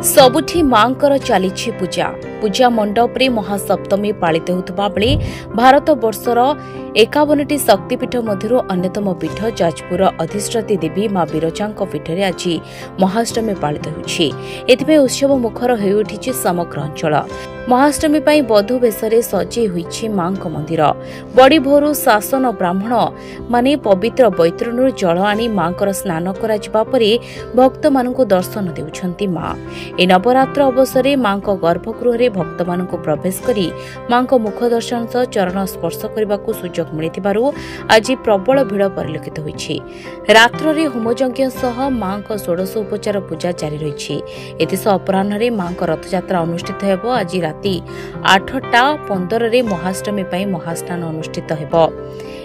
सबुठी मांकर चली पूजा पूजा मंडप रे महासप्तमी पालित होता बेले भारत वर्षर 51टी शक्तिपीठ मध्य अन्यतम पीठ जाजपुर अधिष्ठात्री देवी मां बिरजा पीठ में आज महाअष्टमी पालित होती उत्सव मुखर हो उठी समग्र अंचल। महाअष्टमी बधू बेशरे सजे होईछि मां मंदिर। बड़ी भोरू शासन ब्राह्मण माने पवित्र बैतरणु जल आनी मांकर स्नान करा परे भक्त मानकु दर्शन देउछंती मां। ए नवरात्र अवसरे मां गर्भगृह रे भक्त मानकु प्रवेश करी मां मुख दर्शन सह चरण स्पर्श करने को सुजोग मिलिथिबारु आज प्रबल भीड़ परिलक्षित होईछि। रात्र रे होमयज्ञ सह मां षोडश उपचार पूजा जारी रही। एतिस अपराह्न रे मां रथयात्रा अनुष्ठित हेबो। आज राति 8:15 महाअष्टमी पर महास्नान अनुष्ठित हेबो।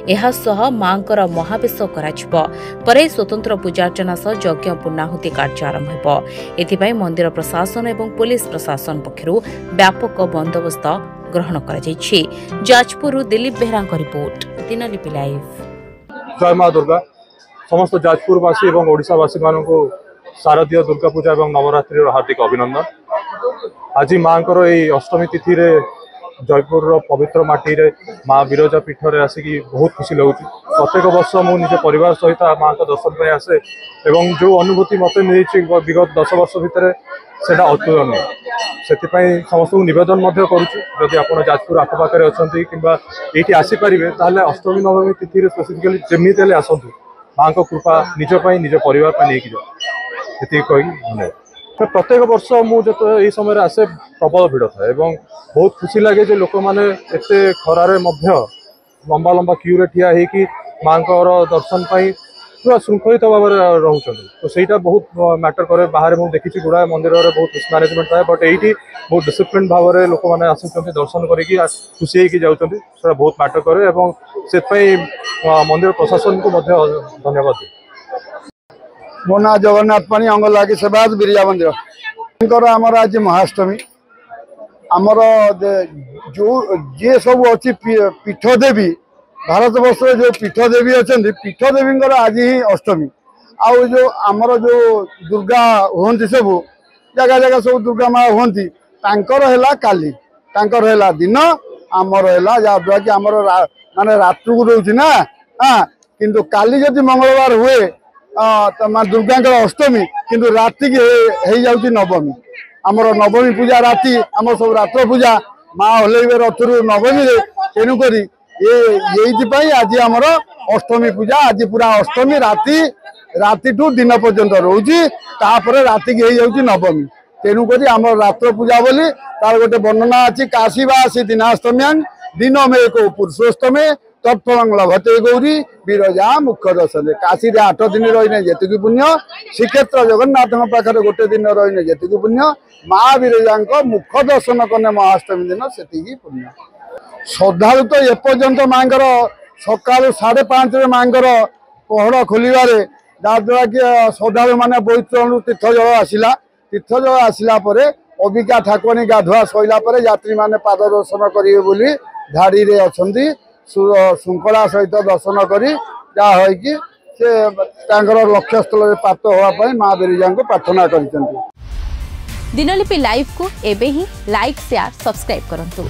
एहा सह मांकर महावेश कराजिबो। परे स्वतंत्र पूजार्चना सह यज्ञ पूर्णाहुति कार्य आरंभ हेबो। एथिपाई मंदिर प्रशासन एवं पुलिस प्रशासन पक्षरु व्यापक बंदोबस्त ग्रहण करा जायछि। Jajpur Dilip Behera report, Dinalipi live. जय मां दुर्गा। समस्त जाजपुरवासी एवं ओडिशावासी मानकु शारदीय दुर्गा पूजा एवं नवरात्रि हार्दिक अभिनंदन। आज माँ अष्टमी तिथि रे जयपुर पवित्र माटी रे माँ बिरजा पीठ रे आसिकी बहुत खुशी लगुच। प्रत्येक वर्ष मु निज परिवार सहित माँ का दर्शन पे आसे एवं जो अनुभूति मत मिली विगत 10 वर्ष भितर से अतुलनीय। से समस्त नवेदन करुँच आप जाजपुर आखपाखे अच्छा कि आसीपारे ताले अष्टमी नवमी तिथि स्पेसिफिकली जमी आसतु माँ कृपा निजपाई निज परिवार नहीं कही धन्यवाद। प्रत्येक वर्ष मुझे समय आसे प्रबल भिड़ था एवं बहुत खुशी लगे जो लोक मैंने एत खरारे लंबा लंबा क्यूरे ठिया होगी माँ दर्शन पाई पूरा श्रृंखलित भाव में रोच तो सहीटा बहुत मैटर करे। बाहर मुझे देखी गुड़ा मंदिर में बहुत मिसमैनेजमेंट थाए बट ये बहुत डिसिप्लिन भाव में लोक मैंने आसुच्च दर्शन करके खुशी होगी जाऊँच बहुत मैटर करे से मंदिर प्रशासन को धन्यवाद। मो ना जगन्नाथ पाणी अंगलागी सेवायत बिरजा मंदिर आमर आज महाअष्टमी आमर जो जे सब अच्छी पीठ देवी भारत वर्ष जो पीठ देवी अच्छा पीठ देवी आज ही अष्टमी आउ जो आमर जो दुर्गा हमें सब जगह जगह सब दुर्गा माँ हमें काली है दिन आमर है जहाँद्वारा कि आमर माने रात्र को रोचे ना। हाँ किंतु काली जदि मंगलवार हुए तो माँ दुर्गा अष्टमी किंतु राति की जाऊँगी नवमी। आमर नवमी पूजा राति आम सब रात्र पूजा माँ हल्लैबे रथरू नवमी तेणुक ये आज आमर अष्टमी पूजा आज पूरा अष्टमी राति टू दिन पर्यंत रोची तापर राति की जाऊँगी नवमी। तेणुक आम रात्र पूजा बोली तार गोटे वर्णना अच्छी काशीवासी दिनाष्टम्यां दिन में को पुरुषोत्तमे तत्फलं लभते गौरी बिरजा मुख्य दर्शन। काशी 8 दिन रही जी पुण्य श्रीक्षेत्र जगन्नाथ पाखे गोटे दिन रही जी पुण्य माँ बिरजा मुख दर्शन कने महाअष्टमी दिन से पुण्य। श्रद्धालु तो एपर्यंत माँ सका 5:30 माँ पहड़ खोलवे जहाँद्वारा कि श्रद्धालु मैंने बैतरणु तीर्थजल आसला तीर्थजल आसला अबिका ठाकुराणी गाधुआ सैला यात्री मैंने पाद दर्शन करेंगे बोली धाड़ी रे अछंती श्रृंखला सहित दर्शन करी जहाँ होगी से लक्ष्य स्थल प्राप्त होगापाई माँ बिरजा को प्रार्थना कर। दिनलिपि लाइव को एबे ही लाइक शेयर सब्सक्राइब करंतु।